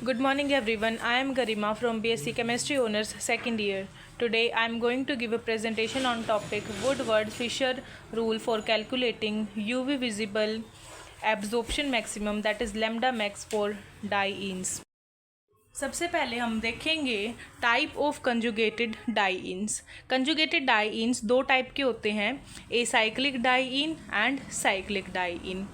Good morning everyone. I am Garima from BSc Chemistry Honors second year. Today I am going to give a presentation on topic Woodward-Fisher rule for calculating UV visible absorption maximum, that is lambda max for dienes. सबसे पहले हम देखेंगे type of conjugated dienes. Conjugated dienes दो type के होते हैं, acyclic diene and cyclic diene.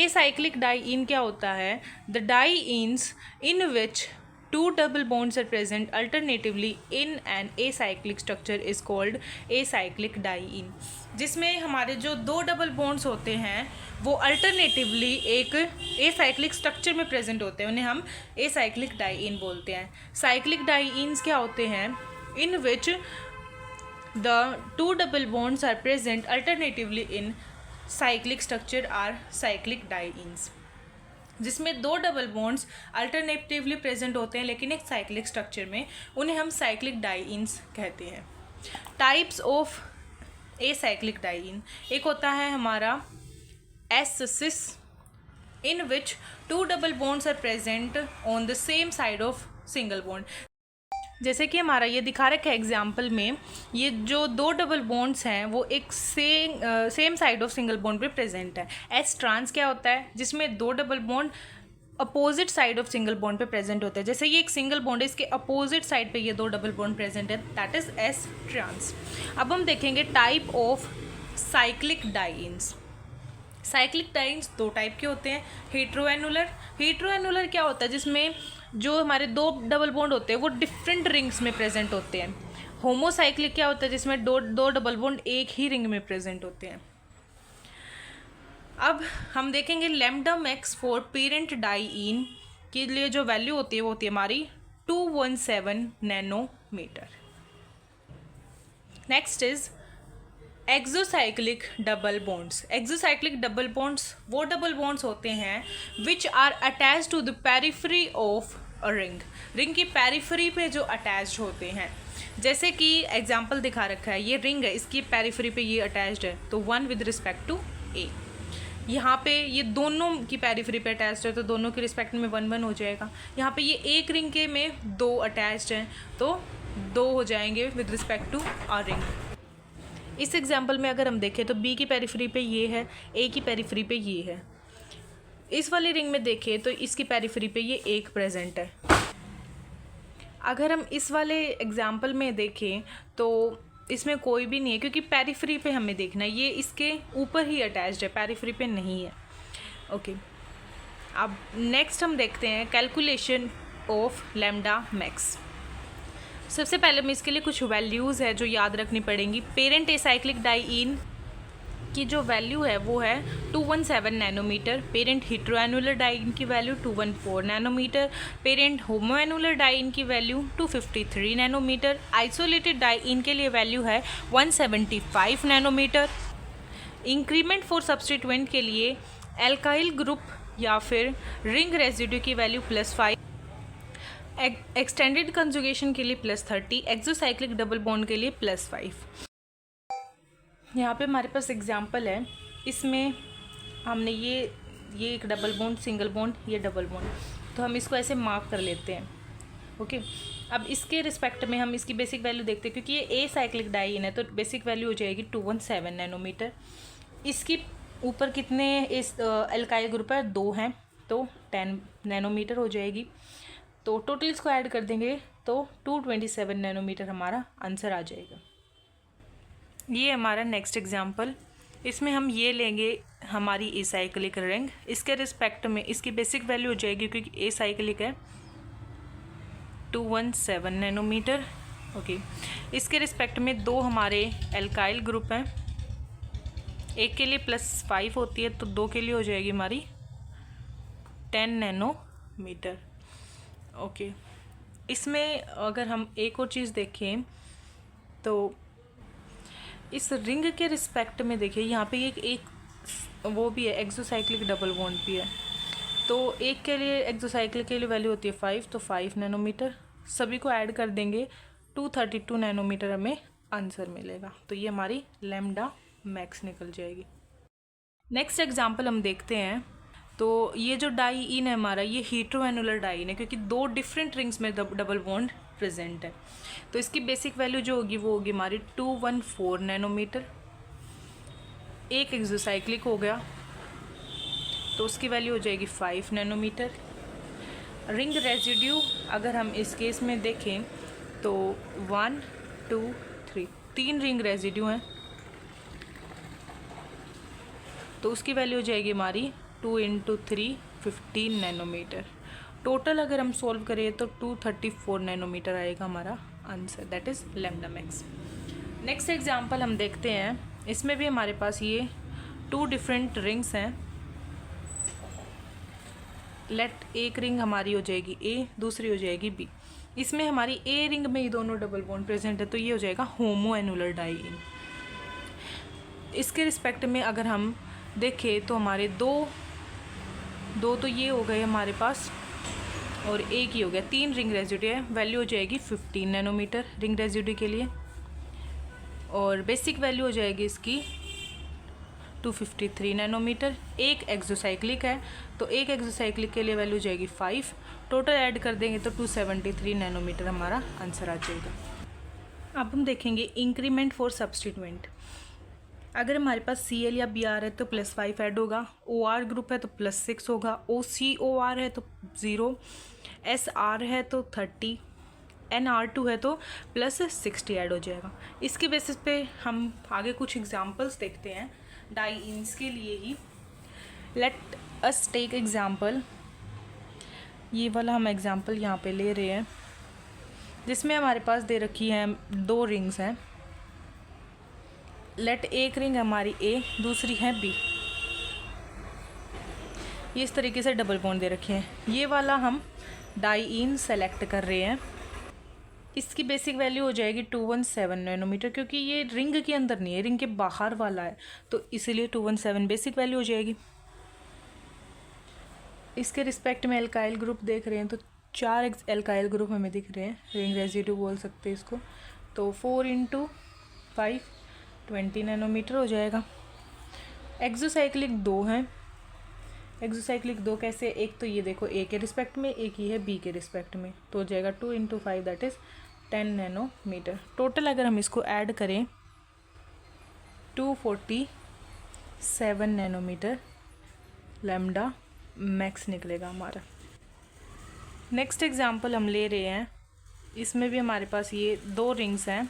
Acyclic diene क्या होता है? The dienes in which two double bonds are present alternatively in an acyclic structure is called acyclic diene। जिसमें हमारे जो दो डबल बॉन्ड्स होते हैं वो अल्टरनेटिवली एक एसाइक्लिक स्ट्रक्चर में प्रेजेंट होते हैं, उन्हें हम एसाइक्लिक डाईइन बोलते हैं। साइक्लिक डाईइन्स क्या होते हैं? In which the two double bonds are present alternatively in cyclic structure are cyclic dienes. जिसमें दो डबल बॉन्ड्स अल्टरनेटिवली प्रेजेंट होते हैं लेकिन एक साइक्लिक स्ट्रक्चर में, उन्हें हम साइक्लिक डाईइन्स कहते हैं। टाइप्स ऑफ एसाइक्लिक डाईइन, एक होता है हमारा S cis in which two double bonds are present on the same side of single bond. जैसे कि हमारा ये दिखा रखा है एग्जाम्पल में, ये जो दो डबल बॉन्ड्स हैं वो एक same side of single bond पे प्रेजेंट है। एस ट्रांस क्या होता है? जिसमें दो double bond opposite side of single bond पे प्रेजेंट होते हैं। जैसे ये एक सिंगल बॉन्ड है, इसके अपोजिट साइड पे ये दो डबल बॉन्ड प्रेजेंट है, दैट इज एस ट्रांस। अब हम देखेंगे टाइप ऑफ साइक्लिक डाईइन्स। साइक्लिक डाईइन्स दो टाइप के होते हैं, हेट्रोएनुलर। हेट्रोएनुलर क्या होता है? जिसमें जो हमारे दो डबल बॉन्ड होते हैं वो डिफरेंट रिंग्स में प्रेजेंट होते हैं। होमोसाइक्लिक क्या होता है? जिसमें दो डबल बॉन्ड एक ही रिंग में प्रेजेंट होते हैं। अब हम देखेंगे lambda max for parent diyne के लिए जो वैल्यू होती है वो होती है हमारी 217 nanometre. Next is exocyclic double bonds. Exocyclic double bonds वो डबल बॉन्ड्स होते हैं which are attach to the periphery of a ring. Ring की पेरिफेरी पे जो अटैच्ड होते हैं, जैसे कि एग्जांपल दिखा रखा है, ये रिंग है, इसकी पेरिफेरी पे ये अटैच्ड है, तो 1 विद रिस्पेक्ट टू ए। यहाँ पे ये दोनों की पेरिफेरी पे अटैच्ड है तो दोनों के रिस्पेक्ट में 1 1 हो जाएगा। यहाँ पे ये एक रिंग के में दो अटैच्ड हैं तो 2 हो जाएंगे with respect to a ring. इस एग्जाम्पल में अगर हम देखें तो बी की पेरिफेरी पे ये है, ए की पेरिफेरी पे ये है। इस वाली रिंग में देखें तो इसकी पेरिफेरी पे ये एक प्रेजेंट है। अगर हम इस वाले एग्जाम्पल में देखें तो इसमें कोई भी नहीं है क्योंकि पेरिफेरी पे हमें देखना है, ये इसके ऊपर ही अटैच्ड है, पेरिफेरी पे नहीं है। ओके, अब नेक्स्ट हम देखते हैं कैलकुलेशन ऑफ लैम्डा मैक्स। सबसे पहले हम इसके लिए कुछ वैल्यूज़ है जो याद रखनी पड़ेंगी। पेरेंट एसाइक्लिक डाईइन की जो वैल्यू है वो है 217 नैनोमीटर। पेरेंट हेट्रोएनुलर डाईइन की वैल्यू 214 नैनोमीटर। पेरेंट होमोएनुलर डाईइन की वैल्यू 253 नैनोमीटर। आइसोलेटेड डाईइन के लिए वैल्यू है 175 नैनोमीटर। इंक्रीमेंट फॉर सब्स्टिट्यूएंट के लिए एल्काइल ग्रुप या फिर रिंग रेजिड्यू की वैल्यू +5। एक्सटेंडेड कंजुगेशन के लिए +30। एक्सोसाइक्लिक डबल बॉन्ड के लिए +5। यहाँ पे हमारे पास एग्जांपल है, इसमें हमने ये एक डबल बॉन्ड, सिंगल बॉन्ड, ये डबल बॉन्ड, तो हम इसको ऐसे मार्क कर लेते हैं। ओके, अब इसके रिस्पेक्ट में हम इसकी बेसिक वैल्यू देखते हैं क्योंकि ये ए साइक्लिक डाईइन है तो बेसिक वैल्यू हो जाएगी 217 नैनोमीटर। इसकी ऊपर कितने इस एल्काइल ग्रुप है? 2 हैं तो 10 नैनोमीटर हो जाएगी। तो टोटल इसको ऐड कर देंगे तो 227 नैनोमीटर हमारा आंसर आ जाएगा। ये हमारा नेक्स्ट एग्जांपल, इसमें हम ये लेंगे हमारी एसाइक्लिक रिंग, इसके रिस्पेक्ट में इसकी बेसिक वैल्यू हो जाएगी क्योंकि एसाइक्लिक है 217 नैनोमीटर। ओके, इसके रिस्पेक्ट में दो हमारे एल्काइल ग्रुप हैं, एक के लिए +5 होती है तो 2 के लिए हो जाएगी हमारी 10 नैनोमीटर। ओके, इसमें अगर हम एक और चीज़ देखें तो इस रिंग के रिस्पेक्ट में देखिए यहाँ पे एक वो भी है, एक्सोसाइक्लिक डबल बॉन्ड भी है। तो एक के लिए एक्सोसाइक्लिक के लिए वैल्यू होती है 5 तो 5 नैनोमीटर। सभी को ऐड कर देंगे 232 नैनोमीटर हमें आंसर मिलेगा। तो ये हमारी लैम्डा मैक्स निकल जाएगी। नेक्स्ट एग्जाम्पल हम देखते हैं तो ये जो डाई इन है हमारा, ये हीट्रोएनुलर डाई इन है क्योंकि दो डिफरेंट रिंग्स में डबल बॉन्ड प्रेजेंट है। तो इसकी बेसिक वैल्यू जो होगी वो होगी हमारी 214 नैनोमीटर। एक एक्सोसाइक्लिक हो गया तो उसकी वैल्यू हो जाएगी 5 नैनोमीटर। रिंग रेजिड्यू अगर हम इस केस में देखें तो 1 2 3 3 रिंग रेजिड्यू हैं, तो उसकी वैल्यू हो जाएगी हमारी 2 × 3 15 नैनोमीटर। टोटल अगर हम सॉल्व करें तो 234 नैनोमीटर आएगा हमारा answer, that is lambda max. Next example हम देखते हैं। इसमें भी हमारे पास ये 2 डिफरेंट रिंग्स हैं। लेट एक रिंग हमारी हो जाएगी ए, दूसरी हो जाएगी बी। इसमें हमारी ए रिंग में ही दोनों डबल बॉन्ड प्रेजेंट है, तो ये हो जाएगा होमोएनुलर डाई इन। इसके रिस्पेक्ट में अगर हम देखें तो हमारे दो तो ये हो गए हमारे पास और एक ही हो गया, 3 रिंग रेजिड्यू है। वैल्यू हो जाएगी 15 नैनोमीटर रिंग रेजिड्यू के लिए, और बेसिक वैल्यू हो जाएगी इसकी 253 नैनोमीटर। एक एक्सोसाइक्लिक है तो एक एक्सोसाइक्लिक के लिए वैल्यू हो जाएगी 5। टोटल ऐड कर देंगे तो 273 नैनोमीटर हमारा आंसर आ जाएगा। अब हम देखेंगे इंक्रीमेंट फॉर सब्स्टिट्यूएंट। अगर हमारे पास Cl या Br है तो +5 ऐड होगा, OR ग्रुप है तो +6 होगा, OCOR है तो 0, SR है तो 30, NR2 है तो +60 ऐड हो जाएगा। इसके बेसिस पे हम आगे कुछ एग्जांपल्स देखते हैं डाई इन्स के लिए ही। लेट अस टेक एग्जांपल, ये वाला हम एग्जांपल यहाँ पे ले रहे हैं जिसमें हमारे पास दे रखी है 2 रिंग्स हैं। लेट एक रिंग हमारी ए, दूसरी है बी। ये इस तरीके से डबल बॉन्ड दे रखे हैं। ये वाला हम डाई इन सेलेक्ट कर रहे हैं। इसकी बेसिक वैल्यू हो जाएगी 217 नैनोमीटर, क्योंकि ये रिंग के अंदर नहीं है, रिंग के बाहर वाला है, तो इसीलिए 217 बेसिक वैल्यू हो जाएगी। इसके रिस्पेक्ट में एल्काइल ग्रुप देख रहे हैं तो 4 एल्काइल ग्रुप हमें दिख रहे हैं, रिंग रेजिड्यू बोल सकते हैं इसको। तो 4 × 5 20 नैनोमीटर हो जाएगा। एक्सोसाइक्लिक 2 हैं। एक्सोसाइक्लिक 2 कैसे, एक तो ये देखो ए के रिस्पेक्ट में, एक ही है बी के रिस्पेक्ट में, तो हो जाएगा 2 × 5 दैट इज़ 10 नैनोमीटर। टोटल अगर हम इसको ऐड करें 247 नैनोमीटर लैम्डा मैक्स निकलेगा हमारा। नेक्स्ट एग्जांपल हम ले रहे हैं। इसमें भी हमारे पास ये 2 रिंग्स हैं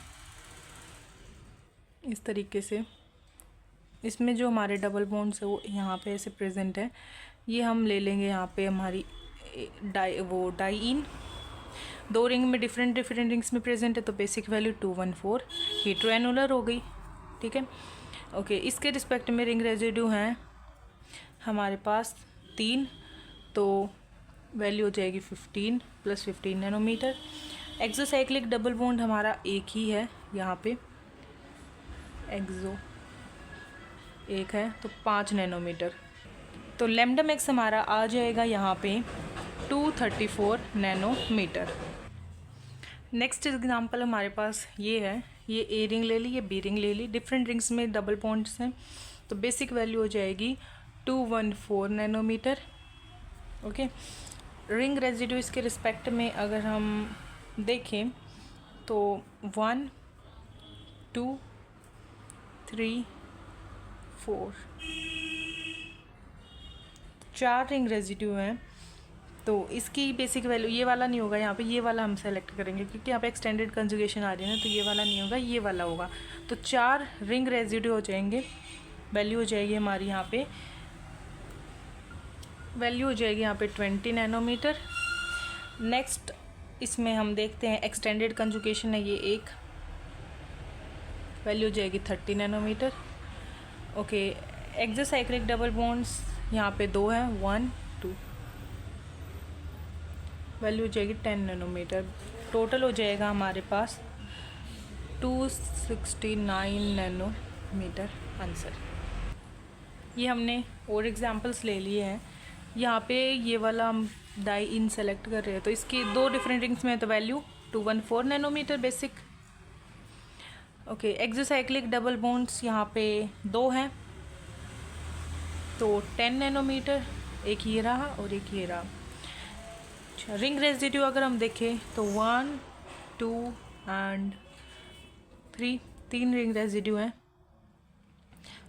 इस तरीके से। इसमें जो हमारे डबल बॉन्ड्स है वो यहाँ पे ऐसे प्रेजेंट है। ये हम ले लेंगे यहाँ पे हमारी डाई इन। 2 रिंग में डिफरेंट रिंग्स में प्रेजेंट है, तो बेसिक वैल्यू 214 हीट्रोएनुलर हो गई। ठीक है, ओके। इसके रिस्पेक्ट में रिंग रेजिड्यू हैं हमारे पास 3, तो वैल्यू हो जाएगी 15 + 15 नैनोमीटर। एक्सोसाइक्लिक डबल बॉन्ड हमारा एक ही है, यहाँ पे एक्सो एक है तो 5 नैनोमीटर। तो लैम्डा मैक्स हमारा आ जाएगा यहाँ पे 234 नैनोमीटर। नेक्स्ट एग्जांपल हमारे पास ये है। ये ए रिंग ले ली, ये बी रिंग ले ली, डिफरेंट रिंग्स में डबल बॉन्ड्स हैं, तो बेसिक वैल्यू हो जाएगी 214 नैनोमीटर। ओके, रिंग रेजिड्यू इसके रिस्पेक्ट में अगर हम देखें तो 1 2 3 4 4 रिंग रेजिड्यू हैं, तो इसकी बेसिक वैल्यू ये वाला नहीं होगा यहाँ पे, ये वाला हम सेलेक्ट करेंगे क्योंकि यहाँ पे एक्सटेंडेड कंजुगेशन आ रही है ना, तो ये वाला नहीं होगा, ये वाला होगा। तो 4 रिंग रेजिड्यू हो जाएंगे। वैल्यू हो जाएगी हमारी यहाँ पे, वैल्यू हो जाएगी यहाँ पे 20 नैनोमीटर। नेक्स्ट इसमें हम देखते हैं एक्सटेंडेड कंजुगेशन है, ये एक वैल्यू हो जाएगी 30 nanometre. Okay, exocyclic double bonds यहाँ पे 2 हैं, 1 2, वैल्यू हो जाएगी 10 नैनोमीटर। टोटल हो जाएगा हमारे पास 269 नैनोमीटर आंसर। ये हमने और एग्जांपल्स ले लिए हैं। यहाँ पे ये वाला हम डाई इन सेलेक्ट कर रहे हैं, तो इसकी 2 डिफरेंट रिंग्स में, तो value 214 nanometre basic. Okay, exocyclic double bonds यहाँ पे 2 हैं, तो 10 नैनोमीटर। एक ये रहा और एक ये रहा। अच्छा, रिंग रेजिड्यू अगर हम देखें तो 1 2 एंड 3, 3 रिंग रेजिड्यू हैं।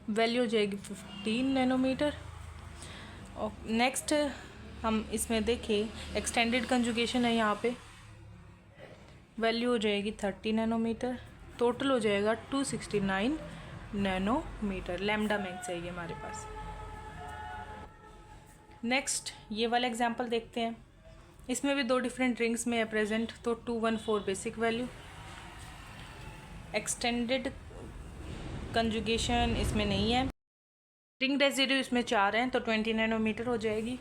वैल्यू हो जाएगी 15 नैनोमीटर। और नेक्स्ट हम इसमें देखें एक्सटेंडेड कंजुगेशन है यहाँ पे, वैल्यू हो जाएगी 30 नैनोमीटर। टोटल हो जाएगा 269 नैनोमीटर। लैम्डा मैक्स है ये हमारे पास। नेक्स्ट ये वाला एग्जांपल देखते हैं। इसमें भी 2 डिफरेंट रिंग्स में है प्रेजेंट। तो 214 बेसिक वैल्यू, एक्सटेंडेड कंजुगेशन इसमें नहीं है। रिंग रेजिड्यू इसमें 4 हैं तो 20 नैनोमीटर हो जाएगी।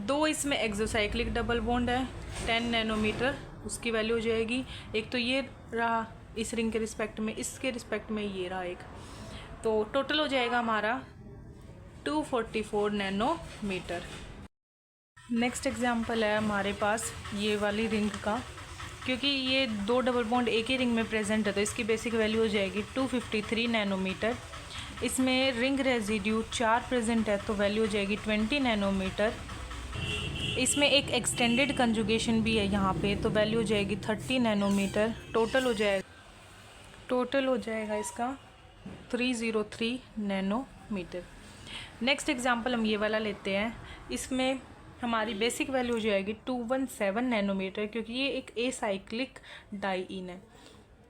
2 इसमें एक्सोसाइक्लिक डबल बॉन्ड है, 10 नैनोमीटर उसकी वैल्यू हो जाएगी। एक तो ये रहा इस रिंग के रिस्पेक्ट में, इसके रिस्पेक्ट में ये रहा एक, तो टोटल हो जाएगा हमारा 244 नैनोमीटर। नेक्स्ट एग्जांपल है हमारे पास ये वाली रिंग का। क्योंकि ये 2 डबल बॉन्ड एक ही रिंग में प्रेजेंट है तो इसकी बेसिक वैल्यू हो जाएगी 253 नैनोमीटर। इसमें रिंग रेजिड्यू 4 प्रेजेंट है तो वैल्यू हो जाएगी 20 नैनोमीटर। इसमें एक एक्सटेंडेड कंजुगेशन भी है यहाँ पे तो वैल्यू हो जाएगी 30 नैनोमीटर। टोटल हो जाएगा इसका 303 नैनोमीटर। नेक्स्ट एग्जांपल हम ये वाला लेते हैं। इसमें हमारी बेसिक वैल्यू हो जाएगी 217 नैनोमीटर, क्योंकि ये एक एसाइक्लिक डाइईन है।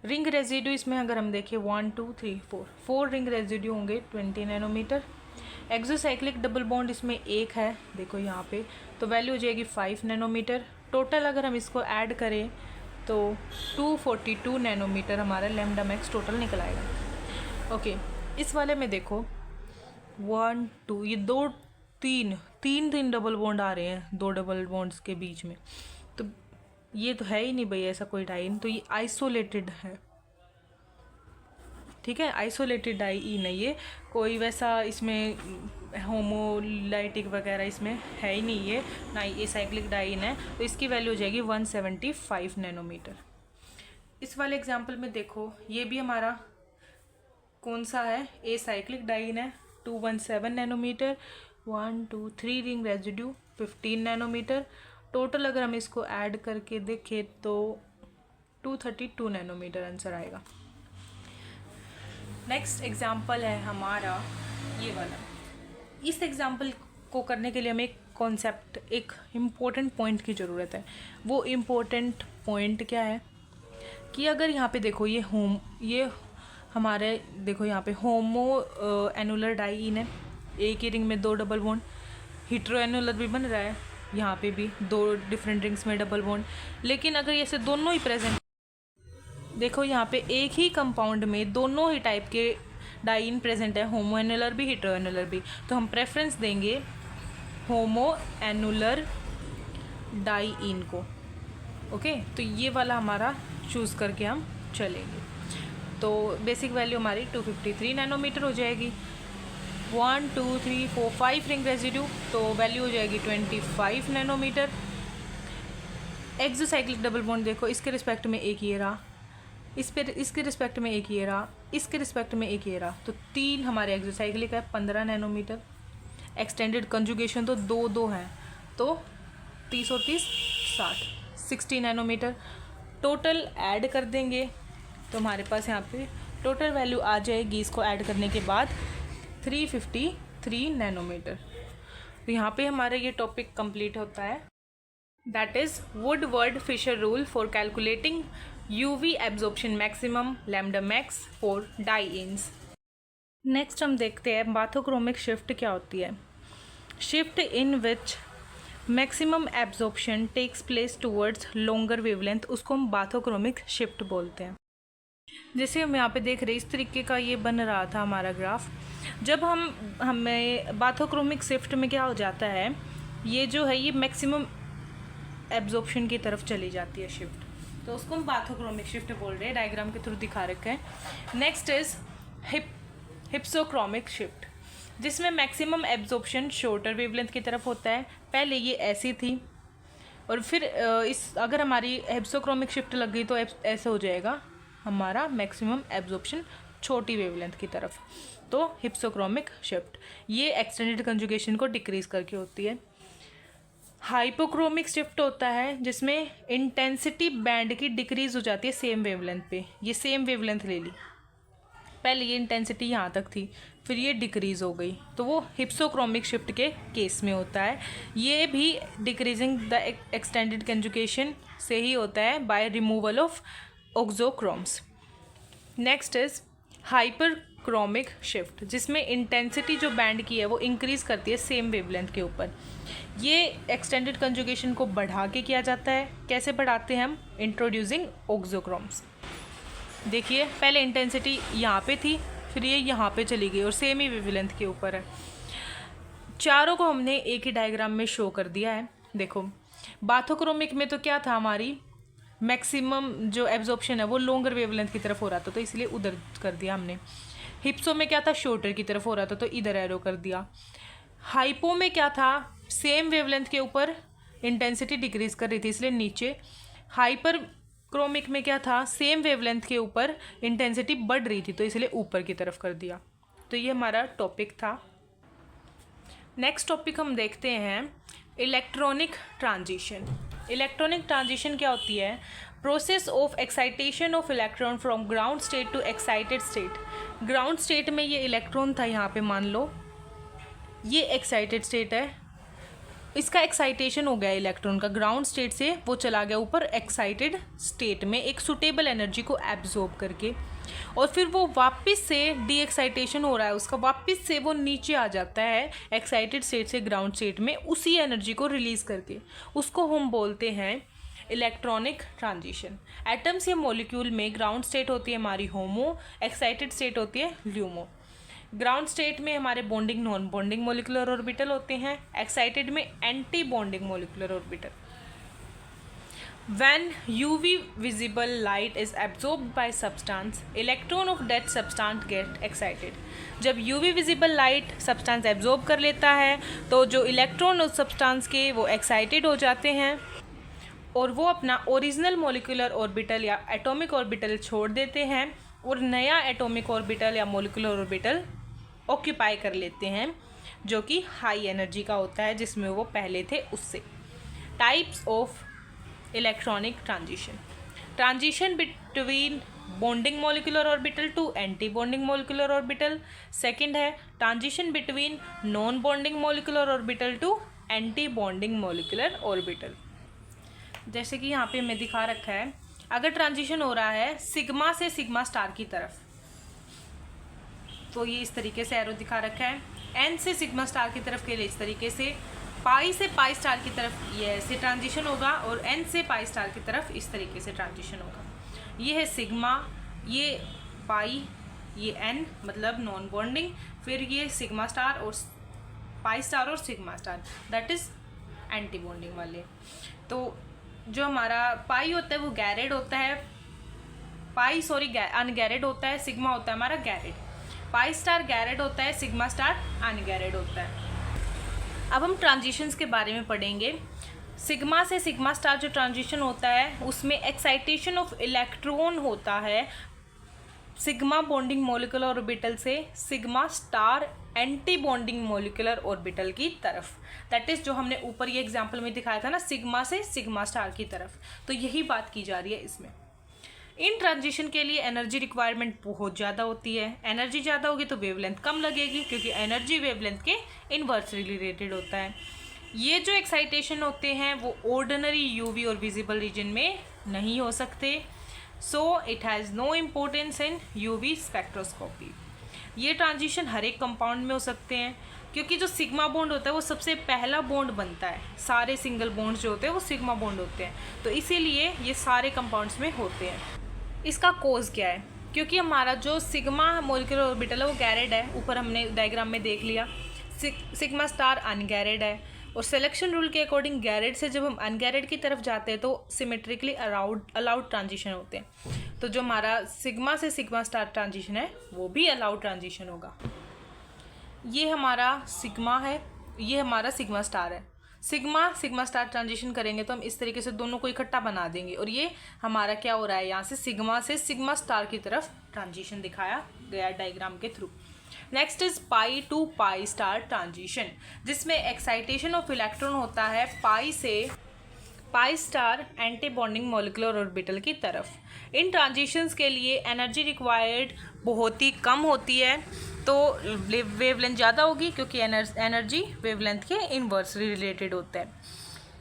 रिंग रेजिड्यू इसमें अगर हम देखें 1 2 3 4 रिंग रेजिड्यू होंगे 20 नैनोमीटर। एक्सोसाइक्लिक डबल बॉन्ड इसमें एक है, देखो यहाँ पे, तो वैल्यू हो जाएगी 5 नैनोमीटर। टोटल अगर हम इसको ऐड करें तो 242 नैनोमीटर हमारा लैम्डा मैक्स टोटल निकल आएगा। ओके, इस वाले में देखो 1 2 ये 2 3 डबल बॉन्ड आ रहे हैं 2 डबल बॉन्ड्स के बीच में, तो ये तो है ही नहीं भाई ऐसा कोई डाइईन, तो ये आइसोलेटेड है। ठीक है, आइसोलेटेड डाइईन है ये, कोई वैसा इसमें होमोलाइटिक वगैरह इसमें है ही नहीं, ये ना ये साइक्लिक डाइईन है। तो इसकी वैल्यू हो जाएगी 175 नैनोमीटर। इस वाले एग्जाम्पल में देखो ये भी हमारा कौन सा है, ए साइक्लिक डाइईन है, 217 nanometre, 1 2 3 ring residue 15 nanometre. Total अगर हम इसको ऐड करके देखें तो 232 नैनोमीटर आंसर आएगा। नेक्स्ट एग्जाम्पल है हमारा ये वाला। इस एग्जाम्पल को करने के लिए हमें एक कॉन्सेप्ट, एक इम्पोर्टेंट पॉइंट की ज़रूरत है। वो इम्पोर्टेंट पॉइंट क्या है कि अगर यहाँ पे देखो ये हमारे देखो यहाँ पे होमो एनुलर डाइईन है, एक ही रिंग में 2 डबल बॉन्ड। हिट्रो एनुलर भी बन रहा है, यहाँ पे भी 2 डिफरेंट रिंग्स में डबल बॉन्ड। लेकिन अगर ये से दोनों ही प्रेजेंट, देखो यहाँ पे एक ही कंपाउंड में दोनों ही टाइप के डाइईन प्रेजेंट है, होमो एनुलर भी हिट्रो एनुलर भी, तो हम प्रेफरेंस देंगे होमो एनुलर डाइईन को। ओके, तो ये वाला हमारा चूज़ करके हम चलेंगे। तो बेसिक वैल्यू हमारी 253 नैनोमीटर हो जाएगी। 1 2 3 4 5 रिंग रेजिड्यू, तो वैल्यू हो जाएगी 25 नैनोमीटर। एक्सोसाइक्लिक डबल बॉन्ड देखो इसके रिस्पेक्ट में एक ये रहा, इसके रिस्पेक्ट में एक ये रहा, इसके रिस्पेक्ट में एक ये रहा, तो 3 हमारे एक्सोसाइक्लिक है 15 नैनोमीटर। एक्सटेंडेड कंजुगेशन तो 2 हैं, तो 30 और 30 60 नैनोमीटर। टोटल ऐड कर देंगे तो हमारे पास यहाँ पे टोटल वैल्यू आ जाएगी इसको ऐड करने के बाद 353 नैनोमीटर। तो यहाँ पे हमारा ये टॉपिक कंप्लीट होता है। That is Woodward Fisher rule for calculating UV absorption maximum lambda max for dienes. Next हम देखते हैं बाथोक्रोमिक शिफ्ट क्या होती है। Shift in which maximum absorption takes place towards longer wavelength, उसको हम बाथोक्रोमिक शिफ्ट बोलते हैं। जैसे हम यहाँ पे देख रहे हैं इस तरीके का ये बन रहा था हमारा ग्राफ। जब हमें बाथोक्रोमिक शिफ्ट में क्या हो जाता है, ये जो है ये मैक्सिमम एब्जॉर्प्शन की तरफ चली जाती है शिफ्ट, तो उसको हम बाथोक्रोमिक शिफ्ट बोल रहे हैं, डायग्राम के थ्रू दिखा रखे हैं। नेक्स्ट इज हिप्सोक्रोमिक शिफ्ट, जिसमें मैक्सिमम एब्जॉर्प्शन शॉर्टर वेवलेंथ की तरफ होता है। पहले ये ऐसी थी और फिर अगर हमारी हिप्सोक्रोमिक शिफ्ट लग गई तो ऐसे हो जाएगा हमारा मैक्सिमम एब्जॉर्प्शन छोटी वेवलेंथ की तरफ। तो हिप्सोक्रोमिक शिफ्ट ये एक्सटेंडेड कंजुगेशन को डिक्रीज करके होती है। हाइपोक्रोमिक शिफ्ट होता है जिसमें इंटेंसिटी बैंड की डिक्रीज हो जाती है सेम वेवलेंथ पे। ये सेम वेवलेंथ ले ली, पहले ये इंटेंसिटी यहाँ तक थी, फिर ये डिक्रीज हो गई, तो वो हिप्सोक्रोमिक शिफ्ट के केस में होता है। ये भी डिक्रीजिंग द एक्सटेंडेड कंजुगेशन से ही होता है by removal of auxochromes. Next is hyperchromic shift, जिसमें इंटेंसिटी जो बैंड की है वो इंक्रीज करती है सेम वेवलेंथ के ऊपर। ये एक्सटेंडेड कंजुगेशन को बढ़ा के किया जाता है। कैसे बढ़ाते हैं हम? Introducing auxochromes. देखिए पहले इंटेंसिटी यहाँ पे थी, फिर ये यहाँ पे चली गई और सेम ही वेवलेंथ के ऊपर है। चारों को हमने एक ही डायग्राम में शो कर दिया है। देखो बाथोक्रोमिक में तो क्या था, हमारी मैक्सिमम जो एब्जॉर्प्शन है वो लॉन्गर वेवलेंथ की तरफ हो रहा था, तो इसलिए उधर कर दिया हमने। हिप्सो में क्या था, शॉर्टर की तरफ हो रहा था, तो इधर एरो कर दिया। हाइपो में क्या था, सेम वेवलेंथ के ऊपर इंटेंसिटी डिक्रीज कर रही थी, इसलिए नीचे। हाइपर क्रोमिक में क्या था, सेम वेवलेंथ के ऊपर इंटेंसिटी बढ़ रही थी, तो इसलिए ऊपर की तरफ कर दिया। तो ये हमारा टॉपिक था। नेक्स्ट टॉपिक हम देखते हैं इलेक्ट्रॉनिक ट्रांजिशन। इलेक्ट्रॉनिक ट्रांजिशन क्या होती है? Process of excitation of electron from ground state to excited state. Ground state में ये इलेक्ट्रॉन था, यहाँ पे मान लो ये एक्साइटेड स्टेट है, इसका एक्साइटेशन हो गया इलेक्ट्रॉन का, ग्राउंड स्टेट से वो चला गया ऊपर एक्साइटेड स्टेट में एक सुटेबल एनर्जी को एब्जॉर्ब करके, और फिर वो वापस से डी एक्साइटेशन हो रहा है उसका, वापस से वो नीचे आ जाता है एक्साइटेड स्टेट से ग्राउंड स्टेट में उसी एनर्जी को रिलीज करके। उसको हम बोलते हैं इलेक्ट्रॉनिक ट्रांजिशन। एटम्स या मॉलिक्यूल में ग्राउंड स्टेट होती है हमारी होमो, एक्साइटेड स्टेट होती है ल्यूमो। ग्राउंड स्टेट में हमारे bonding non bonding molecular orbital होते हैं, एक्साइटेड में anti bonding molecular orbital. When UV visible light is absorbed by substance, electron of that substance get excited. जब UV visible light substance absorb कर लेता है तो जो इलेक्ट्रॉन उस substance के वो excited हो जाते हैं और वो अपना ओरिजिनल मोलिकुलर ऑर्बिटल या एटॉमिक ऑर्बिटल छोड़ देते हैं और नया एटॉमिक ऑर्बिटल या मोलिकुलर ऑर्बिटल ऑक्यूपाई कर लेते हैं, जो कि हाई एनर्जी का होता है जिसमें वो पहले थे उससे। Types of electronic transition. Transition between bonding molecular orbital to anti bonding molecular orbital. Second है transition between non bonding molecular orbital to anti bonding molecular orbital. जैसे कि यहाँ पे मैं दिखा रखा है, अगर ट्रांजिशन हो रहा है सिग्मा से सिग्मा स्टार की तरफ, तो ये इस तरीके से एरो दिखा रखा है। एन से सिग्मा स्टार की तरफ के लिए इस तरीके से, पाई से पाई स्टार की तरफ ये ऐसे ट्रांजिशन होगा और एन से पाई स्टार की तरफ इस तरीके से ट्रांजिशन होगा। ये है सिग्मा, ये पाई, ये एन मतलब नॉन बॉन्डिंग, फिर ये सिग्मा स्टार और पाई स्टार और sigma star that is anti bonding वाले। तो जो हमारा पाई होता है वो गैरेड होता है, अनगैरेड होता है, सिग्मा होता है हमारा गैरेड, पाई स्टार गैरेड होता है, सिग्मा स्टार अनगैरेड होता है। अब हम ट्रांजिशंस के बारे में पढ़ेंगे। सिग्मा से सिग्मा स्टार जो ट्रांजिशन होता है उसमें एक्साइटेशन ऑफ इलेक्ट्रॉन होता है सिग्मा बॉन्डिंग मोलिकुलर ऑर्बिटल से sigma star anti bonding molecular orbital की तरफ। दैट इज जो हमने ऊपर ये एग्जांपल में दिखाया था ना, सिग्मा से सिग्मा स्टार की तरफ, तो यही बात की जा रही है इसमें। इन ट्रांजिशन के लिए एनर्जी रिक्वायरमेंट बहुत ज़्यादा होती है। एनर्जी ज़्यादा होगी तो वेवलेंथ कम लगेगी, क्योंकि एनर्जी वेवलेंथ के इन्वर्सली रिलेटेड होता है। ये जो एक्साइटेशन होते हैं वो ऑर्डिनरी यूवी और विजिबल रीजन में नहीं हो सकते, so it has no importance in UV spectroscopy. ये ट्रांजिशन हर एक कंपाउंड में हो सकते हैं, क्योंकि जो सिग्मा बॉन्ड होता है वो सबसे पहला बॉन्ड बनता है, सारे सिंगल बॉन्ड्स जो होते हैं वो सिग्मा बॉन्ड होते हैं, तो इसीलिए ये सारे कंपाउंड्स में होते हैं। इसका कोज क्या है? क्योंकि हमारा जो सिग्मा मोलिकुलर ऑर्बिटल है वो गैरेड है, ऊपर हमने डायग्राम में देख लिया। सिग्मा स्टार अनगैरेड है, और सिलेक्शन रूल के अकॉर्डिंग गैरेड से जब हम अनगैरेड की तरफ जाते हैं तो सिमेट्रिकली अलाउड ट्रांजिशन होते हैं। तो जो हमारा सिग्मा से सिग्मा स्टार ट्रांजिशन है वो भी अलाउड ट्रांजिशन होगा। ये हमारा सिग्मा है, ये हमारा सिग्मा स्टार है। सिग्मा सिग्मा स्टार ट्रांजिशन करेंगे तो हम इस तरीके से दोनों को इकट्ठा बना देंगे और ये हमारा क्या हो रहा है, यहाँ से सिग्मा स्टार की तरफ ट्रांजिशन दिखाया गया डायग्राम के through. Next is pi to pi star transition, जिसमें एक्साइटेशन ऑफ इलेक्ट्रॉन होता है पाई से pi star anti bonding molecular orbital की तरफ। इन ट्रांजिशंस के लिए एनर्जी रिक्वायर्ड बहुत ही कम होती है, तो वेवलेंथ ज़्यादा होगी क्योंकि एनर्जी वेवलेंथ के इनवर्सली रिलेटेड होता है।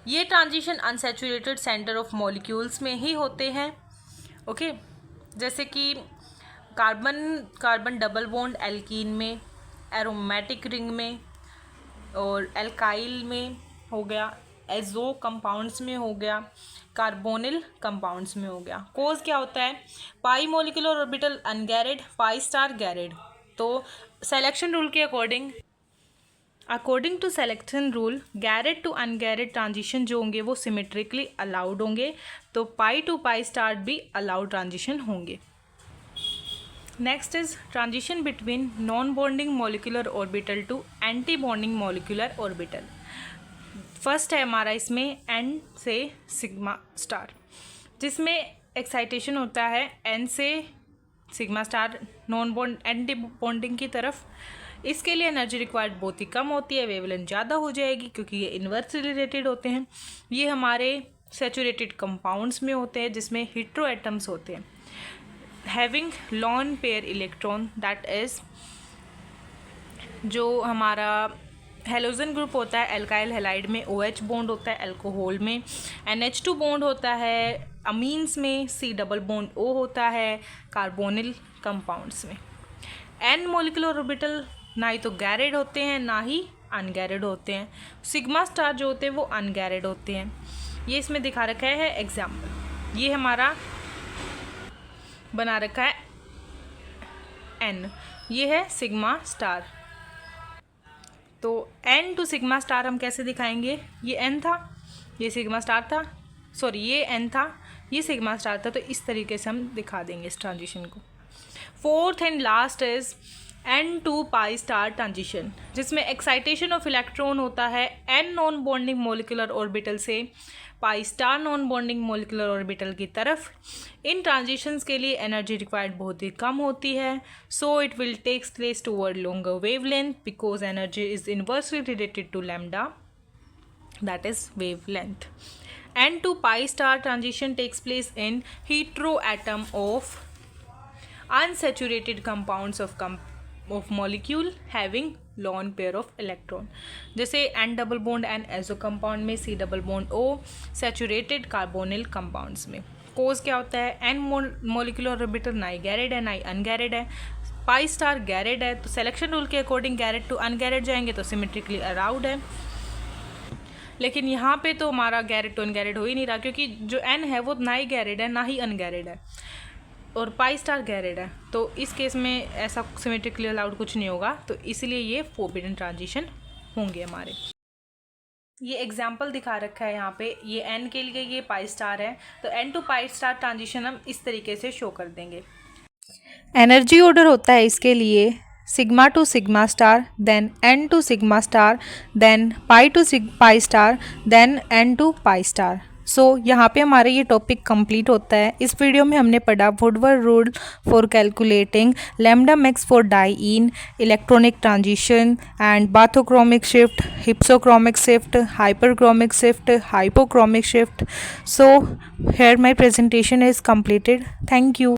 ये transition unsaturated centre of molecules में ही होते हैं। ओके, जैसे कि कार्बन डबल बॉन्ड एल्कीन में, एरोमेटिक रिंग में और एल्काइल में हो गया, एजो कंपाउंड्स में हो गया, कार्बोनिल कंपाउंड्स में हो गया। कोज क्या होता है, pi molecular orbital ungerade, pi star gerade. तो सिलेक्शन रूल के according to selection rule gerade to ungerade transition जो होंगे वो सिमेट्रिकली अलाउड होंगे, तो पाई टू पाई स्टार भी अलाउड ट्रांजिशन होंगे। Next is transition between non bonding molecular orbital to anti bonding molecular orbital. First है हमारा इसमें एन से सिग्मा स्टार, जिसमें एक्साइटेशन होता है एन से sigma star non bond anti bonding की तरफ। इसके लिए एनर्जी रिक्वायर्ड बहुत ही कम होती है, वेवलेंथ ज़्यादा हो जाएगी क्योंकि ये इन्वर्सली रिलेटेड होते हैं। ये हमारे सैचुरेटेड कंपाउंड्स में होते हैं जिसमें हेटेरो एटम्स होते हैं having lone pair electron, that is जो हमारा हेलोजन ग्रुप होता है एल्काइल हैलाइड में OH बॉन्ड होता है, अल्कोहल में NH2 बॉन्ड होता है, अमीन्स में C डबल बॉन्ड O होता है, कार्बोनिल कंपाउंड्स में। N मोलिकुलर ऑर्बिटल ना ही तो गैरिड होते हैं ना ही अनगैरिड होते हैं। सिग्मा स्टार जो होते हैं वो अनगैरिड होते हैं। ये इसमें दिखा रखा है एग्जाम्पल, ये हमारा बना रखा है N, ये है सिग्मा स्टार। तो N टू सिग्मा स्टार हम कैसे दिखाएंगे, ये N था, ये सिग्मा स्टार था, सॉरी ये N था, ये सिग्मा स्टार था, तो इस तरीके से हम दिखा देंगे इस ट्रांजिशन को। Fourth and last is N to pi star transition, जिसमें एक्साइटेशन ऑफ इलेक्ट्रॉन होता है N non bonding molecular orbital से pi star non bonding molecular orbital की तरफ। इन ट्रांजिशंस के लिए एनर्जी रिक्वायर्ड बहुत ही कम होती है, so it will takes place toward longer wavelength because energy is inversely related to lambda, that is wavelength. N to pi star transition takes place in heteroatom of unsaturated compounds of molecule having lone pair of electron, जैसे N double bond N azo compound में, C double bond O saturated carbonyl compounds में। कोज क्या होता है, N molecular orbital ना ही गैरिड है ना ही अनगैरिड है, पाई स्टार गैरिड है, तो सिलेक्शन रूल के अकॉर्डिंग गैरिड टू अनगैरिड जाएंगे तो सिमेट्रिकली अलाउड है। लेकिन यहाँ पे तो हमारा गैरिड टू अनगैरिड हो ही नहीं रहा क्योंकि जो N है वो ना ही गैरिड है ना ही अनगैरिड है और पाई स्टार गैरिड है, तो इस केस में ऐसा सिमेट्रिकली अलाउड कुछ नहीं होगा, तो इसलिए ये फोरबिडन ट्रांजिशन होंगे हमारे। ये एग्जाम्पल दिखा रखा है यहाँ पे, ये N के लिए ये पाई स्टार है, तो N to pi star transition हम इस तरीके से शो कर देंगे। एनर्जी ऑर्डर होता है इसके लिए sigma to sigma star, then N to sigma star, then pi to pi star, then N to pi star. So यहाँ पे हमारा ये टॉपिक कंप्लीट होता है। इस वीडियो में हमने पढ़ा Woodward rule for calculating lambda max for diene, electronic transition and bathochromic shift, hypsochromic shift, hyperchromic shift, hypochromic shift. So here my presentation is completed. Thank you.